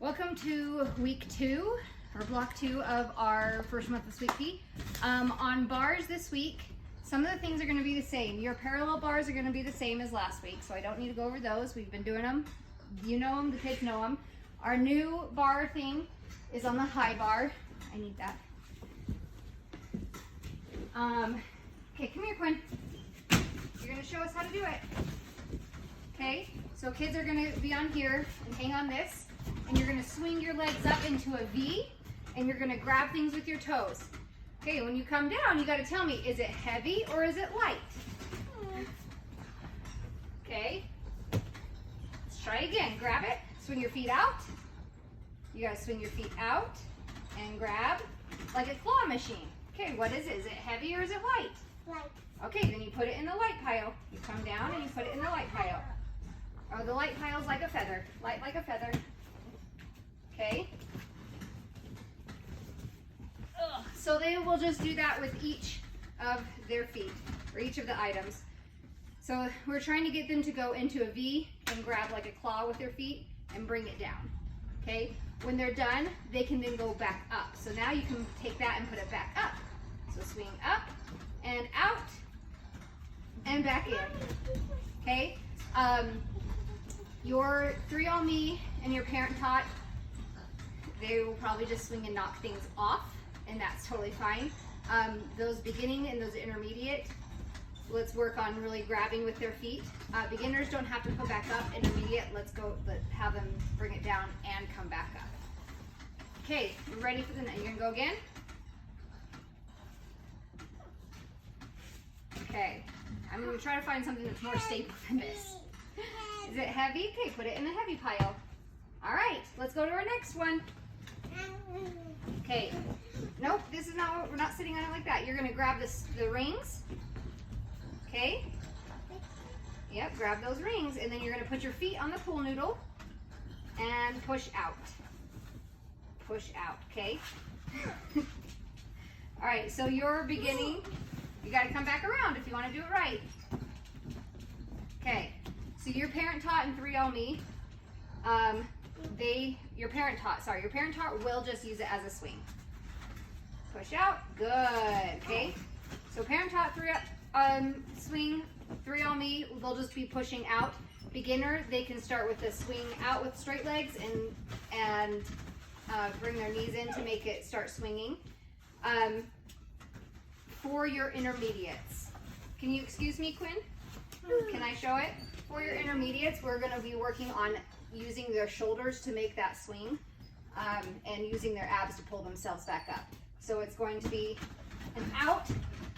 Welcome to week 2, or block 2 of our first month of Sweet Pea. On bars this week, some of the things are going to be the same. Your parallel bars are going to be the same as last week, so I don't need to go over those. We've been doing them. You know them, the kids know them. Our new bar thing is on the high bar. I need that. Okay, come here, Quinn. You're going to show us how to do it. Okay, so kids are going to be on here and hang on this, and you're going to swing your legs up into a V, and you're going to grab things with your toes. Okay, when you come down, you got to tell me, is it heavy or is it light? Okay, let's try again. Grab it, swing your feet out. You got to swing your feet out and grab like a claw machine. Okay, what is it? Is it heavy or is it light? Light. Okay, then you put it in the light pile. You come down and you put it in the light pile. Oh, the light pile's like a feather. Light like a feather. Okay. Ugh. So they will just do that with each of their feet, or each of the items. So we're trying to get them to go into a V and grab like a claw with their feet and bring it down. Okay. When they're done, they can then go back up. So now you can take that and put it back up. So swing up and out and back in. Okay. Your 3-all-me and your parent taught, they will probably just swing and knock things off, and that's totally fine. Those beginning and those intermediate, let's work on really grabbing with their feet. Beginners don't have to put back up. Intermediate, let's have them bring it down and come back up. Okay, you ready for the next? You're gonna go again? Okay, I'm gonna try to find something that's more stable than this. Is it heavy? Okay, put it in the heavy pile. All right, let's go to our next one. Okay, nope, this is not what, we're not sitting on it like that. You're gonna grab the rings. Okay, yep, grab those rings, and then you're gonna put your feet on the pool noodle and push out. Push out, okay? All right, so you're beginning, you gotta come back around if you wanna do it right. Okay, so your parent taught and 3-all-me, your parent taught will just use it as a swing. Push out, good, okay? So parent taught swing, 3-all-me, they'll just be pushing out. Beginner, they can start with the swing out with straight legs and bring their knees in to make it start swinging. For your intermediates, can you excuse me, Quinn? Can I show it? For your intermediates, we're going to be working on using their shoulders to make that swing and using their abs to pull themselves back up. So it's going to be an out,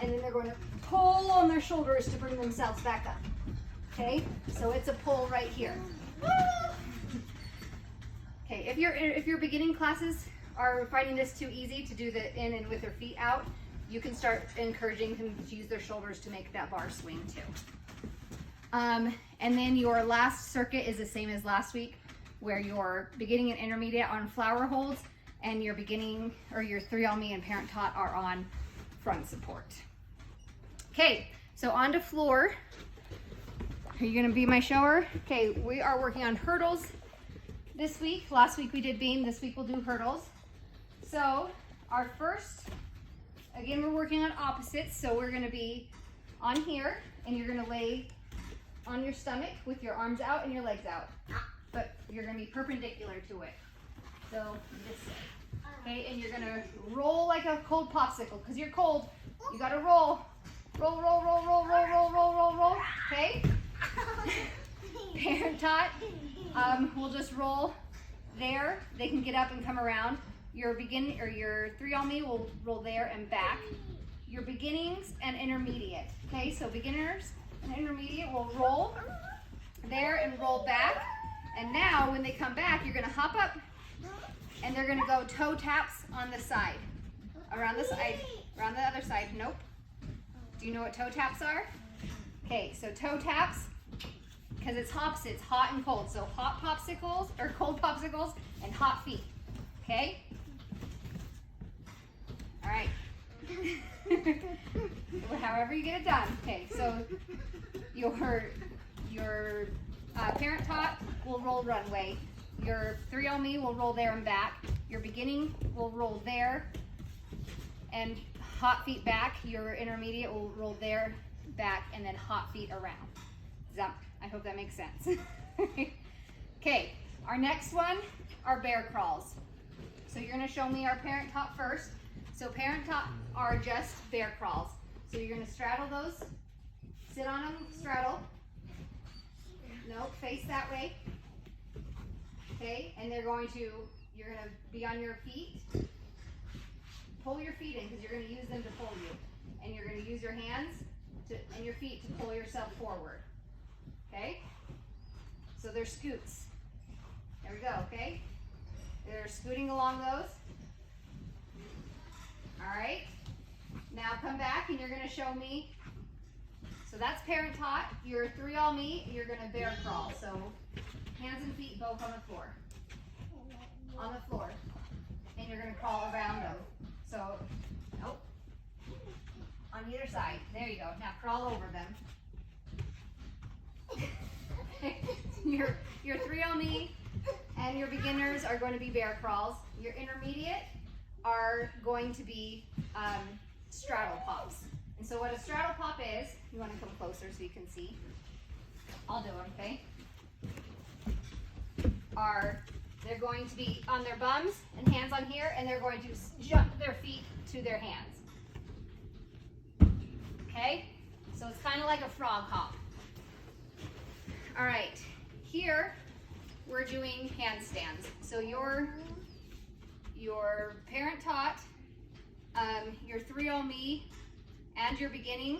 and then they're going to pull on their shoulders to bring themselves back up. Okay, so it's a pull right here. Okay, if your beginning classes are finding this too easy to do the in and with their feet out, you can start encouraging them to use their shoulders to make that bar swing too. And then your last circuit is the same as last week, where your beginning and intermediate are on flower holds, and your beginning, or your 3-all-me and parent taught are on front support. Okay, so on to floor. Are you gonna be my shower? Okay, we are working on hurdles this week. Last week we did beam, this week we'll do hurdles. So our first, again, we're working on opposites, so we're gonna be on here, and you're gonna lay on your stomach with your arms out and your legs out, but you're gonna be perpendicular to it. So this way, okay, and you're gonna roll like a cold popsicle, because you're cold, you gotta roll. Roll, roll, roll, roll, roll, roll, roll, roll, roll, okay? Parent taught, we'll just roll there. They can get up and come around. Your 3-all-me will roll there and back. Your beginnings and intermediate, okay? So beginners and intermediate will roll there and roll back. And now when they come back, you're gonna hop up and they're gonna go toe taps on the side. Around the side, around the other side, nope. Do you know what toe taps are? Okay, so toe taps, because it's opposites, hot and cold. So hot popsicles, or cold popsicles, and hot feet, okay? All right. However you get it done. Okay, so your parent taught will roll runway. Your 3L-Me will roll there and back. Your beginning will roll there and hot feet back. Your intermediate will roll there, back, and then hot feet around. I hope that makes sense. Okay, our next one are bear crawls. So you're gonna show me our parent top first. So parent top are just bear crawls. So you're gonna straddle those, sit on them, straddle. No, face that way. Okay, and you're gonna be on your feet. Pull your feet in because you're gonna use them to pull you. And you're gonna use your hands and your feet to pull yourself forward. Okay? So they're scoots. There we go, okay? They're scooting along those. All right. Now come back and you're gonna show me. So that's parent taught. Your 3L-Me, you're gonna bear crawl. So hands and feet both on the floor. On the floor. And you're gonna crawl around them. So, nope. On either side. There you go. Now crawl over them. Your 3L-Me and your beginners are going to be bear crawls. Your intermediate are going to be straddle pops. And so what a straddle pop is, you want to come closer so you can see. I'll do them, okay? They're going to be on their bums and hands on here, and they're going to jump their feet to their hands. Okay? So it's kind of like a frog hop. All right, here we're doing handstands. So your parent taught, your 3L-Me, and your beginning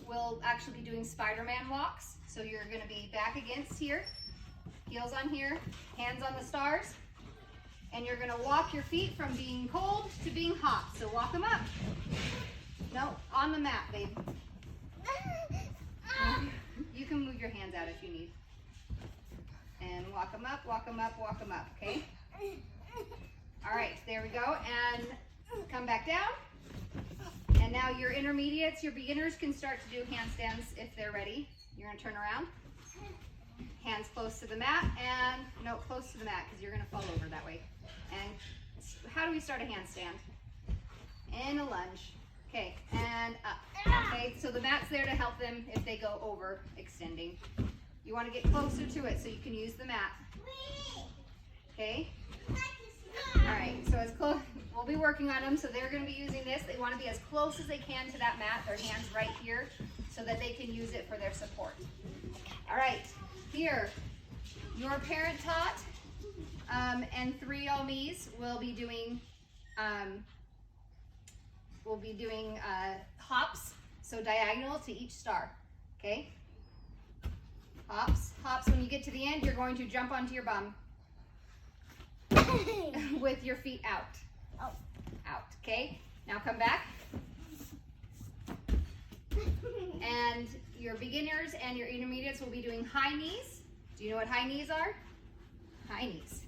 will actually be doing Spider-Man walks. So you're going to be back against here, heels on here, hands on the stars, and you're going to walk your feet from being cold to being hot. So walk them up. No, on the mat, babe. You can move your hands out if you need. And walk them up, walk them up, walk them up, okay? All right, there we go. And come back down. And now your intermediates, your beginners can start to do handstands if they're ready. You're gonna turn around. Hands close to the mat, and no, close to the mat because you're gonna fall over that way. And how do we start a handstand? In a lunge. Okay, and up. Okay, so the mat's there to help them if they go over extending. You want to get closer to it so you can use the mat. Okay? All right, so as close, we'll be working on them. So they're going to be using this. They want to be as close as they can to that mat, their hands right here, so that they can use it for their support. All right, here, your parent taught and 3L-Me's will be doing hops, so diagonal to each star, okay? Hops, hops. When you get to the end, you're going to jump onto your bum with your feet out. Out, okay? Now come back. And your beginners and your intermediates will be doing high knees. Do you know what high knees are? High knees.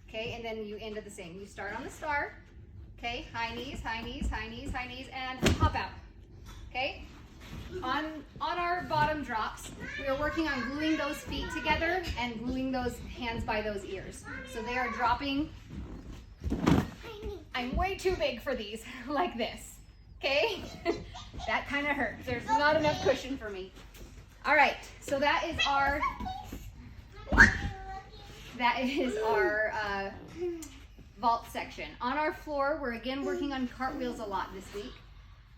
Okay, and then you end at the same. You start on the star. Okay, high knees, high knees, high knees, high knees, and hop out. Okay? On our bottom drops, we are working on gluing those feet together and gluing those hands by those ears. So they are dropping. I'm way too big for these, like this. Okay? That kind of hurts. There's not enough cushion for me. All right, so that is our vault section. On our floor, we're again working on cartwheels a lot this week,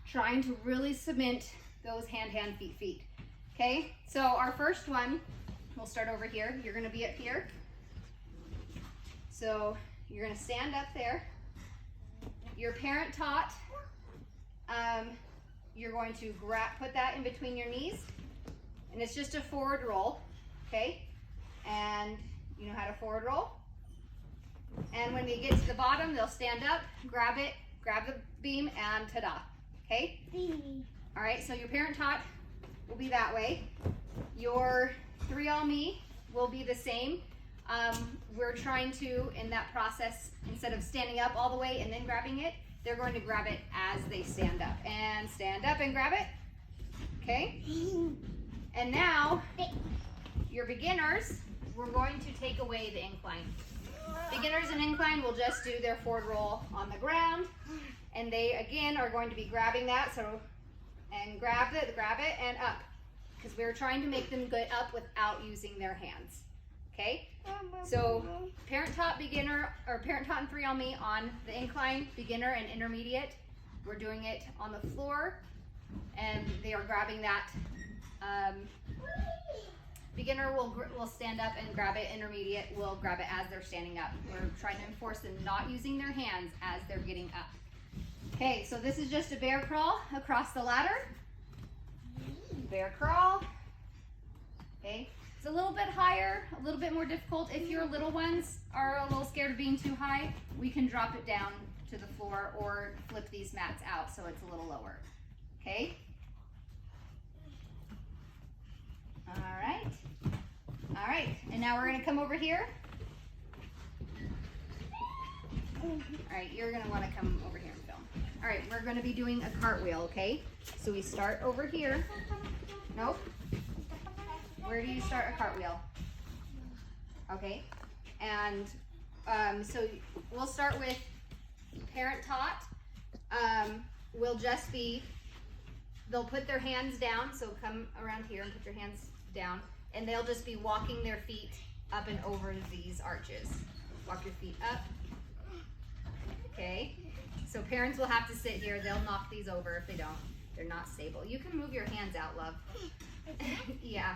trying to really cement those hand, feet. Okay, so our first one, we'll start over here. You're gonna be up here. So you're gonna stand up there. Your parent taught, you're going to put that in between your knees, and it's just a forward roll, okay? And you know how to forward roll? And when they get to the bottom, they'll stand up, grab it, grab the beam, and ta-da, okay? All right, so your parent taught will be that way. Your 3L-Me will be the same. We're trying to, in that process, instead of standing up all the way and then grabbing it, they're going to grab it as they stand up and grab it, okay? And now, your beginners we're going to take away the incline. Beginners in incline will just do their forward roll on the ground, and they again are going to be grabbing that, so, and grab it and up, because we're trying to make them get up without using their hands. Okay, so parent taught beginner, or parent taught and 3 on me on the incline, beginner and intermediate. We're doing it on the floor, and they are grabbing that. Beginner will stand up and grab it. Intermediate will grab it as they're standing up. We're trying to enforce them not using their hands as they're getting up. Okay, so this is just a bear crawl across the ladder. Bear crawl. Okay, it's a little bit higher, a little bit more difficult. If your little ones are a little scared of being too high, we can drop it down to the floor or flip these mats out so it's a little lower. Okay. All right, and now we're gonna come over here. All right, you're gonna wanna come over here and film. All right, we're gonna be doing a cartwheel, okay? So we start over here. Nope. Where do you start a cartwheel? Okay, and so we'll start with parent taught. Will just be, they'll put their hands down, so come around here and put your hands down, and they'll just be walking their feet up and over these arches. Walk your feet up. Okay, so parents will have to sit here. They'll knock these over if they don't. They're not stable. You can move your hands out, love. Yeah,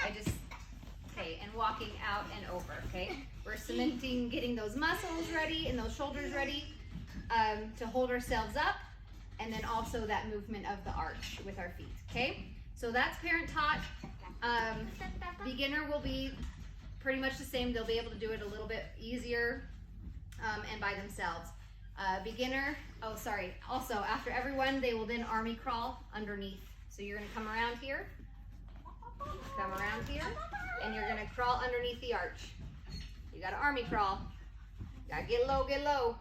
okay, and walking out and over, okay? We're cementing, getting those muscles ready and those shoulders ready to hold ourselves up, and then also that movement of the arch with our feet, okay? So that's parent taught. Beginner will be pretty much the same. They'll be able to do it a little bit easier and by themselves. Beginner, also after everyone, they will then army crawl underneath. So you're gonna come around here, and you're gonna crawl underneath the arch. You gotta army crawl. You gotta get low, get low.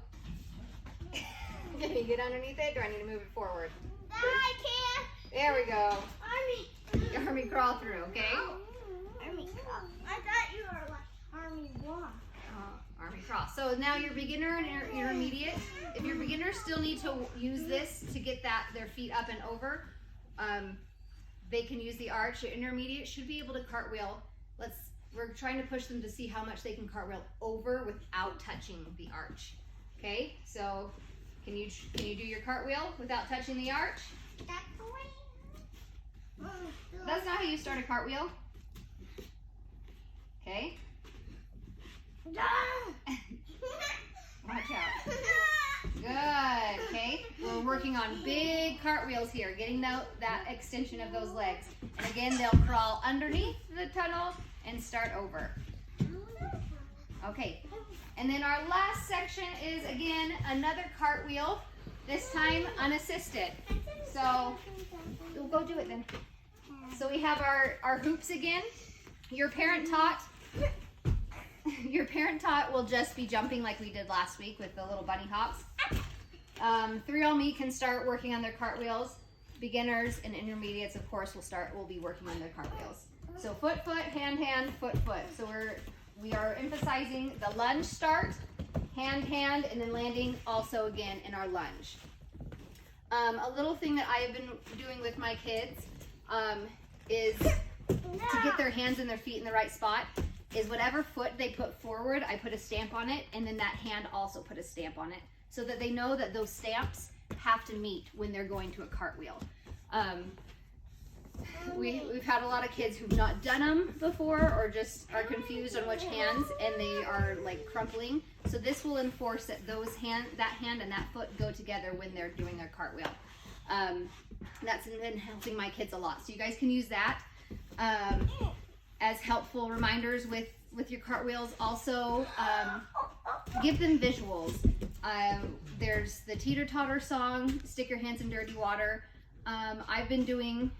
Can you get underneath it, or do I need to move it forward? I can't. There we go. Army. Army crawl through, okay? Army crawl. I thought you were like army walk. Army crawl. So now your beginner and your intermediate, if your beginners still need to use this to get their feet up and over, they can use the arch. Your intermediate should be able to cartwheel. We're trying to push them to see how much they can cartwheel over without touching the arch. Okay, so can you do your cartwheel without touching the arch? That's not how you start a cartwheel. Okay. Watch out. Good. Okay. We're working on big cartwheels here, getting that extension of those legs. And again, they'll crawl underneath the tunnel and start over. Okay. And then our last section is, again, another cartwheel, this time unassisted. So we'll go do it then. So we have our hoops again. Your parent taught will just be jumping like we did last week with the little bunny hops. 3 on me can start working on their cartwheels. Beginners and intermediates, of course, will be working on their cartwheels. So foot, foot, hand, hand, foot, foot. So we are emphasizing the lunge start, hand, hand, and then landing also again in our lunge. A little thing that I have been doing with my kids is to get their hands and their feet in the right spot is whatever foot they put forward, I put a stamp on it, and then that hand also put a stamp on it, so that they know that those stamps have to meet when they're going to a cartwheel. We've had a lot of kids who've not done them before or just are confused on which hands, and they are like crumpling. So this will enforce that that hand and that foot go together when they're doing their cartwheel. That's been helping my kids a lot. So you guys can use that as helpful reminders with your cartwheels. Also, give them visuals. There's the teeter-totter song, Stick Your Hands in Dirty Water. I've been doing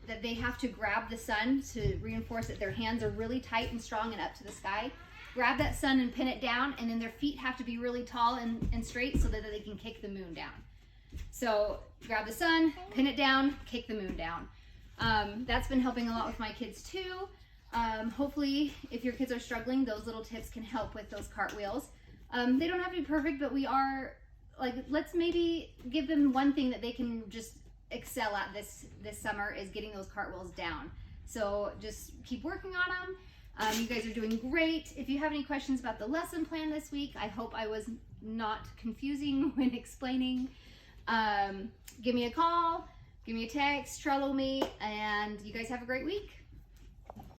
that they have to grab the sun to reinforce that their hands are really tight and strong and up to the sky. Grab that sun and pin it down, and then their feet have to be really tall and straight so that they can kick the moon down. So grab the sun, pin it down, kick the moon down. That's been helping a lot with my kids too. Hopefully, if your kids are struggling, those little tips can help with those cartwheels. They don't have to be perfect, but we are like, let's maybe give them one thing that they can just excel at this summer is getting those cartwheels down. So just keep working on them. You guys are doing great. If you have any questions about the lesson plan this week, I hope I was not confusing when explaining. Give me a call, give me a text, Trello me, and you guys have a great week.